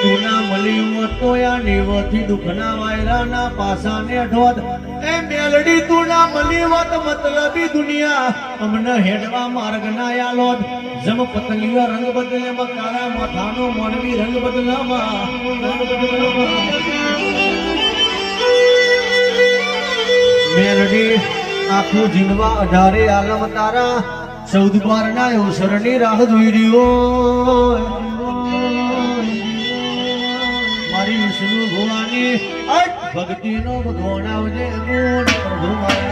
તું ના મળ્યું તો યા નેવથી દુખના વાયરાના પાસાને ઢોધ એ મેલડી તું ના મળી હોત મતલબી દુનિયા અમને હેડવા માર્ગ ના આલોત જમ પતંગીઓ રંગ બદલે કાળા માથાનો મોનવી રંગ બદલામાં મેલડી આખું જીનવા 18 આલમ તારા 14 બાર ના અવસરની રાહ જોઈ રહ્યો મારી વિષ્ણુ ભગવાનની ભક્તિનો ભગવાન આવજે પ્રભુ મારા